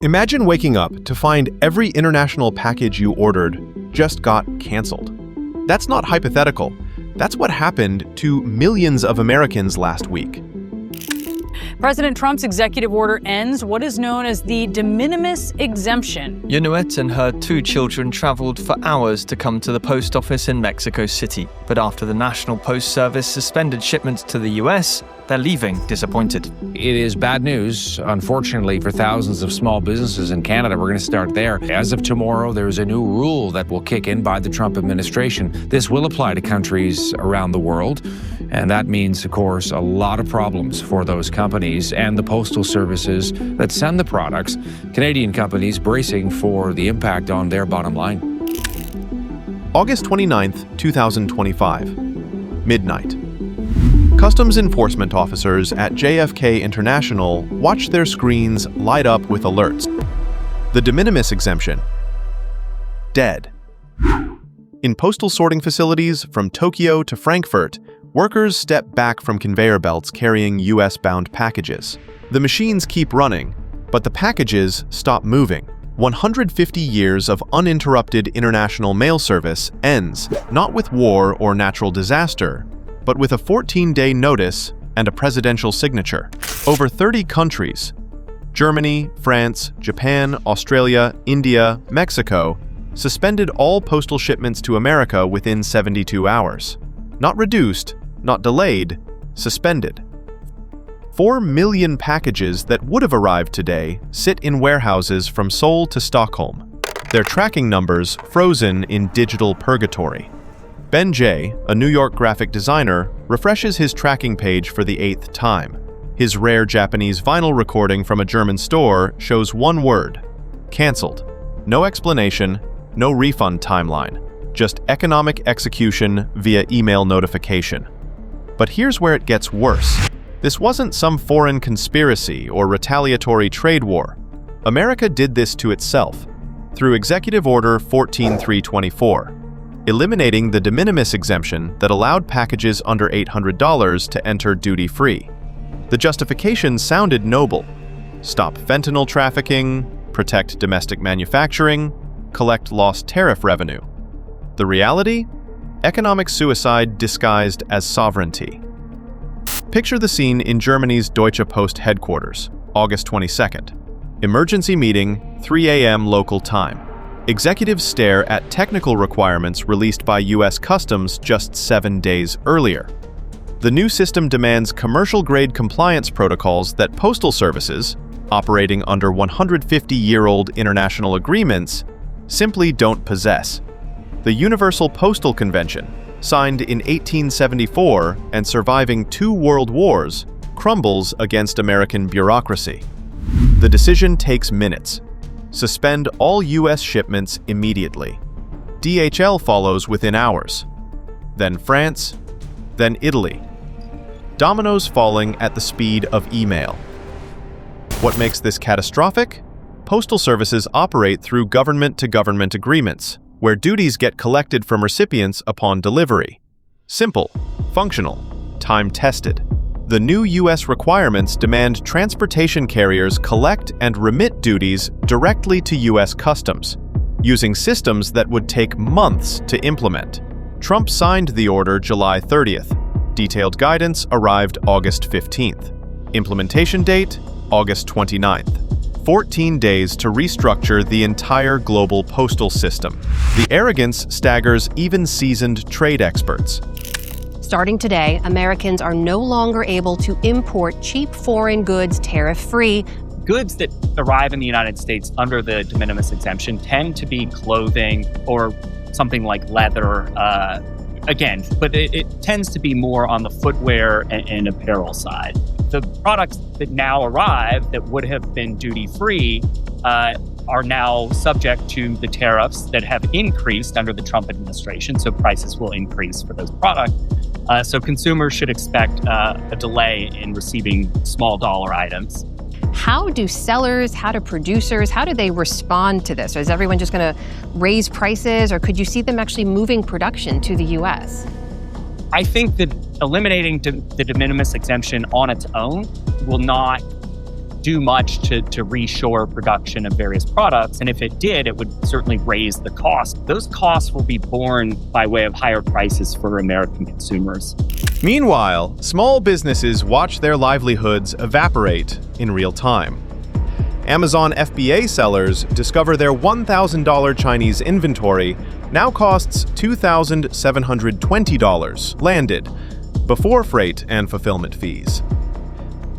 Imagine waking up to find every international package you ordered just got canceled. That's not hypothetical. That's what happened to millions of Americans last week. President Trump's executive order ends what is known as the de minimis exemption. Yunuet and her 2 children traveled for hours to come to the post office in Mexico City. But after the National Post Service suspended shipments to the US, they're leaving disappointed. It is bad news, unfortunately, for thousands of small businesses in Canada. We're going to start there. As of tomorrow, there is a new rule that will kick in by the Trump administration. This will apply to countries around the world. And that means, of course, a lot of problems for those companies and the postal services that send the products. Canadian companies bracing for the impact on their bottom line. August 29th, 2025. Midnight. Customs enforcement officers at JFK International watch their screens light up with alerts. The de minimis exemption. Dead. In postal sorting facilities from Tokyo to Frankfurt, workers step back from conveyor belts carrying US-bound packages. The machines keep running, but the packages stop moving. 150 years of uninterrupted international mail service ends, not with war or natural disaster, but with a 14-day notice and a presidential signature. Over 30 countries – Germany, France, Japan, Australia, India, Mexico – suspended all postal shipments to America within 72 hours. Not reduced, not delayed, suspended. 4 million packages that would have arrived today sit in warehouses from Seoul to Stockholm, their tracking numbers frozen in digital purgatory. Ben Jay, a New York graphic designer, refreshes his tracking page for the 8th time. His rare Japanese vinyl recording from a German store shows one word: canceled. No explanation, no refund timeline, just economic execution via email notification. But here's where it gets worse. This wasn't some foreign conspiracy or retaliatory trade war. America did this to itself through Executive Order 14324. Eliminating the de minimis exemption that allowed packages under $800 to enter duty-free. The justification sounded noble: stop fentanyl trafficking, protect domestic manufacturing, collect lost tariff revenue. The reality? Economic suicide disguised as sovereignty. Picture the scene in Germany's Deutsche Post headquarters, August 22nd. Emergency meeting, 3 a.m. local time. Executives stare at technical requirements released by US Customs just 7 days earlier. The new system demands commercial-grade compliance protocols that postal services, operating under 150-year-old international agreements, simply don't possess. The Universal Postal Convention, signed in 1874 and surviving 2 world wars, crumbles against American bureaucracy. The decision takes minutes. Suspend all US shipments immediately. DHL follows within hours. Then France, then Italy. Dominoes falling at the speed of email. What makes this catastrophic? Postal services operate through government-to-government agreements, where duties get collected from recipients upon delivery. Simple, functional, time-tested. The new U.S. requirements demand transportation carriers collect and remit duties directly to U.S. Customs, using systems that would take months to implement. Trump signed the order July 30th. Detailed guidance arrived August 15th. Implementation date, August 29th. 14 days to restructure the entire global postal system. The arrogance staggers even seasoned trade experts. Starting today, Americans are no longer able to import cheap foreign goods tariff-free. Goods that arrive in the United States under the de minimis exemption tend to be clothing or something like leather, but it tends to be more on the footwear and apparel side. The products that now arrive that would have been duty-free are now subject to the tariffs that have increased under the Trump administration, so prices will increase for those products. So consumers should expect a delay in receiving small dollar items. How do sellers, how do producers, how do they respond to this? Or is everyone just going to raise prices, or could you see them actually moving production to the U.S.? I think that eliminating the de minimis exemption on its own will not do much to reshore production of various products. And if it did, it would certainly raise the cost. Those costs will be borne by way of higher prices for American consumers. Meanwhile, small businesses watch their livelihoods evaporate in real time. Amazon FBA sellers discover their $1,000 Chinese inventory now costs $2,720 landed, before freight and fulfillment fees.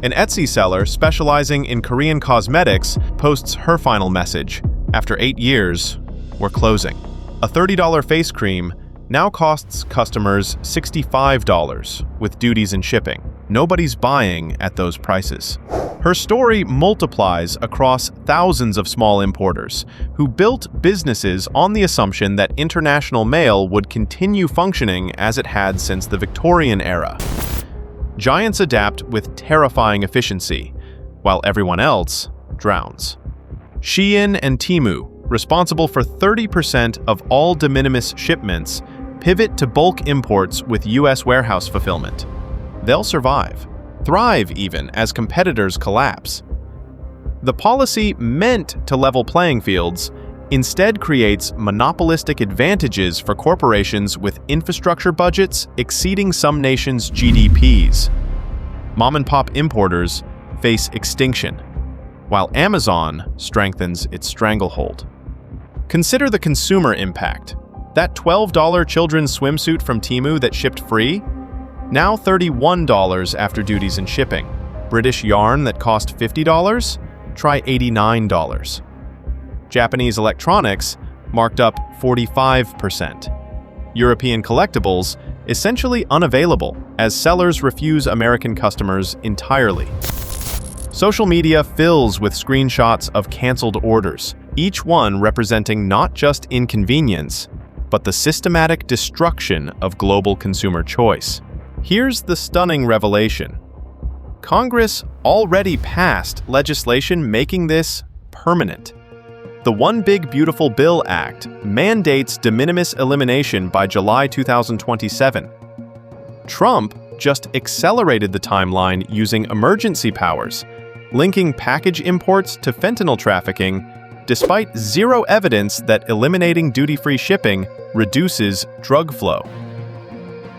An Etsy seller specializing in Korean cosmetics posts her final message. After 8 years, we're closing. A $30 face cream now costs customers $65 with duties and shipping. Nobody's buying at those prices. Her story multiplies across thousands of small importers who built businesses on the assumption that international mail would continue functioning as it had since the Victorian era. Giants adapt with terrifying efficiency, while everyone else drowns. Shein and Temu, responsible for 30% of all de minimis shipments, pivot to bulk imports with U.S. warehouse fulfillment. They'll survive, thrive even, as competitors collapse. The policy meant to level playing fields instead creates monopolistic advantages for corporations with infrastructure budgets exceeding some nations' GDPs. Mom-and-pop importers face extinction, while Amazon strengthens its stranglehold. Consider the consumer impact. That $12 children's swimsuit from Temu that shipped free? Now $31 after duties and shipping. British yarn that cost $50? Try $89. Japanese electronics marked up 45%. European collectibles essentially unavailable as sellers refuse American customers entirely. Social media fills with screenshots of canceled orders, each one representing not just inconvenience, but the systematic destruction of global consumer choice. Here's the stunning revelation. Congress already passed legislation making this permanent. The One Big Beautiful Bill Act mandates de minimis elimination by July 2027. Trump just accelerated the timeline using emergency powers, linking package imports to fentanyl trafficking, despite zero evidence that eliminating duty-free shipping reduces drug flow.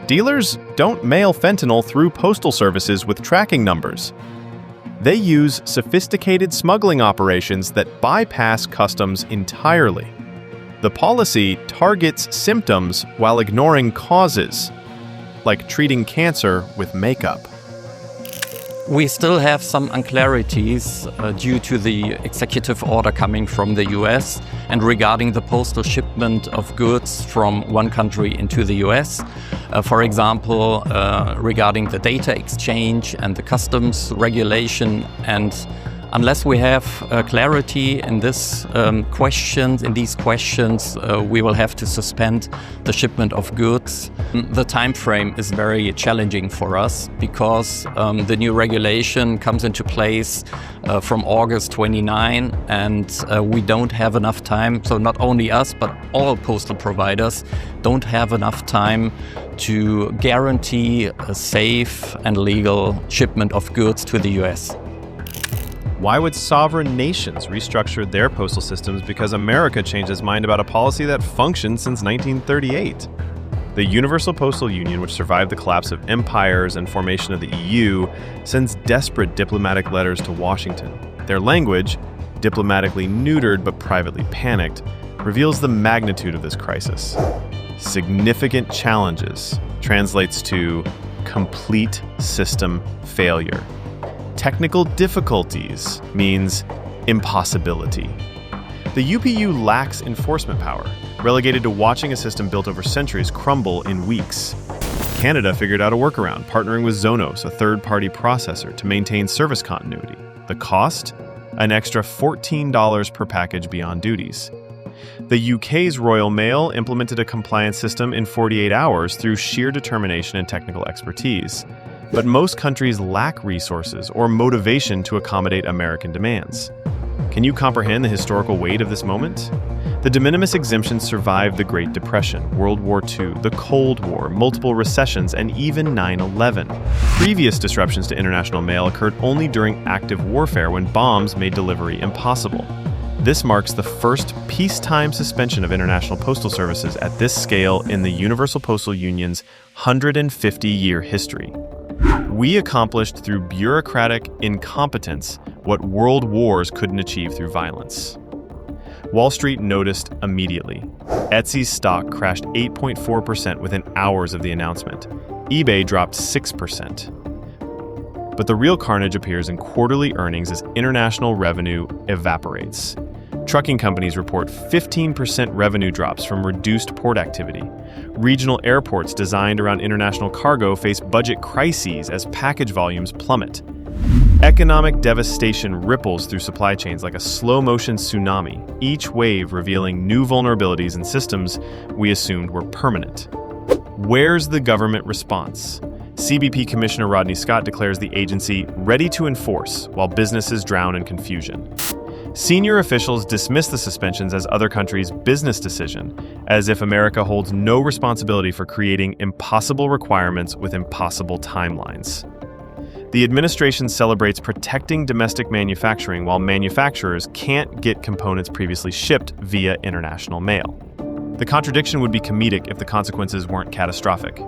Dealers don't mail fentanyl through postal services with tracking numbers. They use sophisticated smuggling operations that bypass customs entirely. The policy targets symptoms while ignoring causes, like treating cancer with makeup. We still have some unclarities due to the executive order coming from the US and regarding the postal shipment of goods from one country into the US. For example, regarding the data exchange and the customs regulation. And unless we have clarity in these questions, we will have to suspend the shipment of goods. The time frame is very challenging for us because the new regulation comes into place from August 29, and we don't have enough time. So not only us, but all postal providers don't have enough time to guarantee a safe and legal shipment of goods to the US. Why would sovereign nations restructure their postal systems because America changed its mind about a policy that functioned since 1938? The Universal Postal Union, which survived the collapse of empires and formation of the EU, sends desperate diplomatic letters to Washington. Their language, diplomatically neutered but privately panicked, reveals the magnitude of this crisis. Significant challenges translates to complete system failure. Technical difficulties means impossibility. The UPU lacks enforcement power, relegated to watching a system built over centuries crumble in weeks. Canada figured out a workaround, partnering with Zonos, a third-party processor, to maintain service continuity. The cost? An extra $14 per package beyond duties. The UK's Royal Mail implemented a compliance system in 48 hours through sheer determination and technical expertise. But most countries lack resources or motivation to accommodate American demands. Can you comprehend the historical weight of this moment? The de minimis exemption survived the Great Depression, World War II, the Cold War, multiple recessions, and even 9/11. Previous disruptions to international mail occurred only during active warfare when bombs made delivery impossible. This marks the first peacetime suspension of international postal services at this scale in the Universal Postal Union's 150-year history. We accomplished through bureaucratic incompetence what world wars couldn't achieve through violence. Wall Street noticed immediately. Etsy's stock crashed 8.4% within hours of the announcement. eBay dropped 6%. But the real carnage appears in quarterly earnings as international revenue evaporates. Trucking companies report 15% revenue drops from reduced port activity. Regional airports designed around international cargo face budget crises as package volumes plummet. Economic devastation ripples through supply chains like a slow-motion tsunami, each wave revealing new vulnerabilities in systems we assumed were permanent. Where's the government response? CBP Commissioner Rodney Scott declares the agency ready to enforce while businesses drown in confusion. Senior officials dismiss the suspensions as other countries' business decision, as if America holds no responsibility for creating impossible requirements with impossible timelines. The administration celebrates protecting domestic manufacturing while manufacturers can't get components previously shipped via international mail. The contradiction would be comedic if the consequences weren't catastrophic.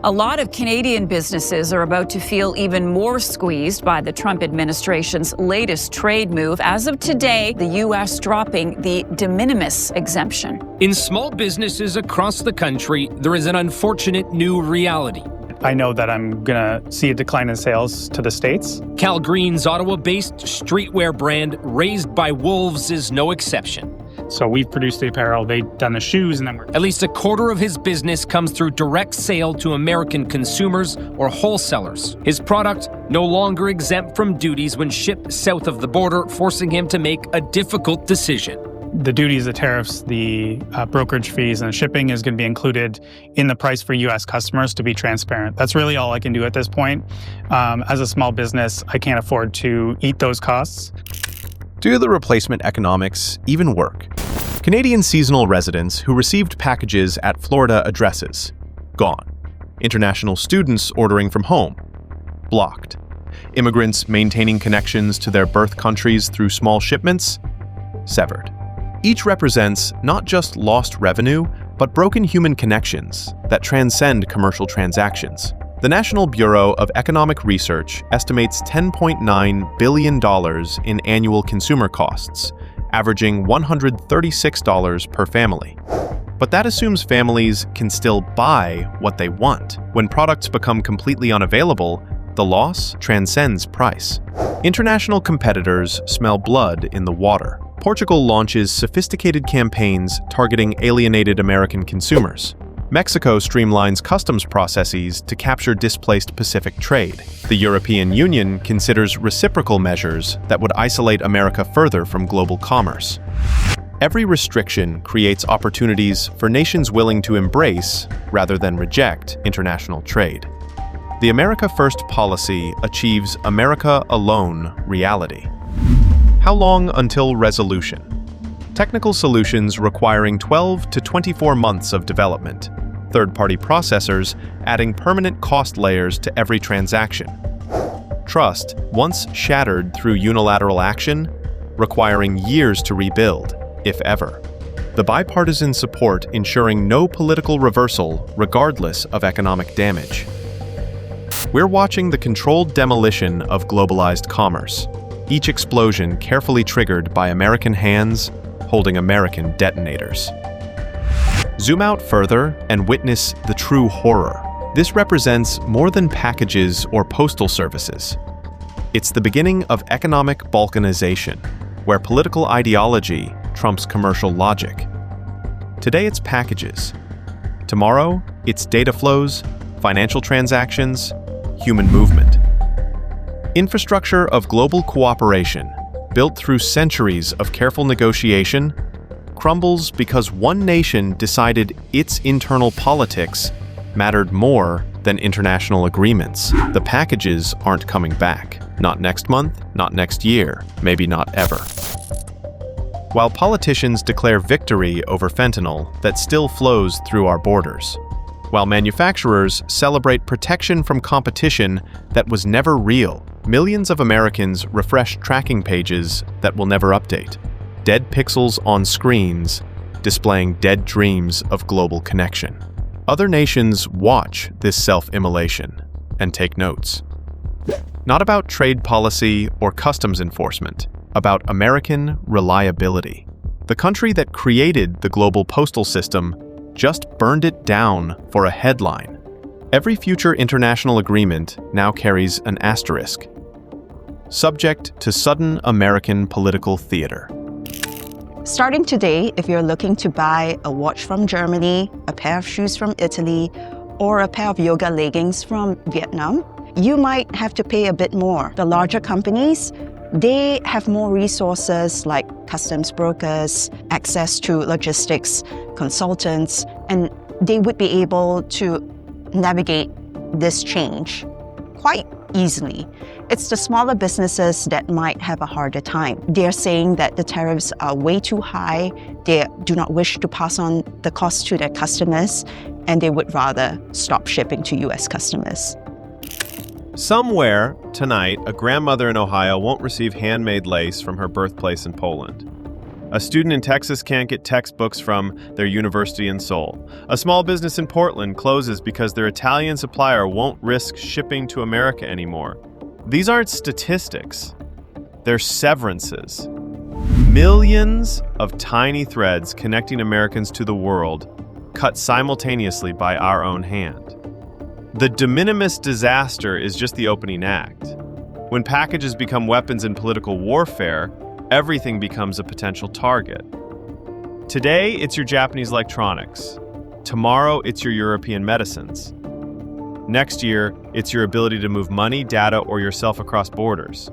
A lot of Canadian businesses are about to feel even more squeezed by the Trump administration's latest trade move. As of today, the U.S. dropping the de minimis exemption. In small businesses across the country, there is an unfortunate new reality. I know that I'm going to see a decline in sales to the States. Cal Green's Ottawa-based streetwear brand Raised by Wolves is no exception. So we've produced the apparel, they've done the shoes, and then we're... At least a quarter of his business comes through direct sale to American consumers or wholesalers. His product no longer exempt from duties when shipped south of the border, forcing him to make a difficult decision. The duties, the tariffs, the brokerage fees, and the shipping is going to be included in the price for U.S. customers to be transparent. That's really all I can do at this point. As a small business, I can't afford to eat those costs. Do the replacement economics even work? Canadian seasonal residents who received packages at Florida addresses, gone. International students ordering from home, blocked. Immigrants maintaining connections to their birth countries through small shipments, severed. Each represents not just lost revenue, but broken human connections that transcend commercial transactions. The National Bureau of Economic Research estimates $10.9 billion in annual consumer costs, averaging $136 per family. But that assumes families can still buy what they want. When products become completely unavailable, the loss transcends price. International competitors smell blood in the water. Portugal launches sophisticated campaigns targeting alienated American consumers. Mexico streamlines customs processes to capture displaced Pacific trade. The European Union considers reciprocal measures that would isolate America further from global commerce. Every restriction creates opportunities for nations willing to embrace, rather than reject, international trade. The America First policy achieves America alone reality. How long until resolution? Technical solutions requiring 12 to 24 months of development. Third-party processors adding permanent cost layers to every transaction. Trust, once shattered through unilateral action, requiring years to rebuild, if ever. The bipartisan support ensuring no political reversal regardless of economic damage. We're watching the controlled demolition of globalized commerce, each explosion carefully triggered by American hands holding American detonators. Zoom out further and witness the true horror. This represents more than packages or postal services. It's the beginning of economic balkanization, where political ideology trumps commercial logic. Today it's packages. Tomorrow it's data flows, financial transactions, human movement. Infrastructure of global cooperation, built through centuries of careful negotiation, crumbles because one nation decided its internal politics mattered more than international agreements. The packages aren't coming back. Not next month, not next year, maybe not ever. while politicians declare victory over fentanyl that still flows through our borders, while manufacturers celebrate protection from competition that was never real. Millions of Americans refresh tracking pages that will never update. Dead pixels on screens displaying dead dreams of global connection. Other nations watch this self-immolation and take notes. Not about trade policy or customs enforcement, about American reliability. The country that created the global postal system just burned it down for a headline. Every future international agreement now carries an asterisk, subject to sudden American political theater. Starting today, if you're looking to buy a watch from Germany, a pair of shoes from Italy, or a pair of yoga leggings from Vietnam, you might have to pay a bit more. The larger companies, they have more resources like customs brokers, access to logistics consultants, and they would be able to navigate this change quite easily. It's the smaller businesses that might have a harder time. They're saying that the tariffs are way too high, they do not wish to pass on the cost to their customers, and they would rather stop shipping to US customers. Somewhere tonight, a grandmother in Ohio won't receive handmade lace from her birthplace in Poland. A student in Texas can't get textbooks from their university in Seoul. A small business in Portland closes because their Italian supplier won't risk shipping to America anymore. These aren't statistics. They're severances. Millions of tiny threads connecting Americans to the world, cut simultaneously by our own hand. The de minimis disaster is just the opening act. When packages become weapons in political warfare, everything becomes a potential target. Today, it's your Japanese electronics. Tomorrow, it's your European medicines. Next year, it's your ability to move money, data, or yourself across borders.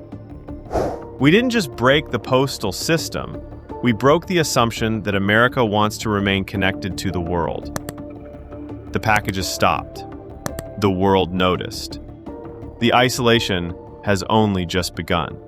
We didn't just break the postal system, we broke the assumption that America wants to remain connected to the world. The packages stopped. The world noticed. The isolation has only just begun.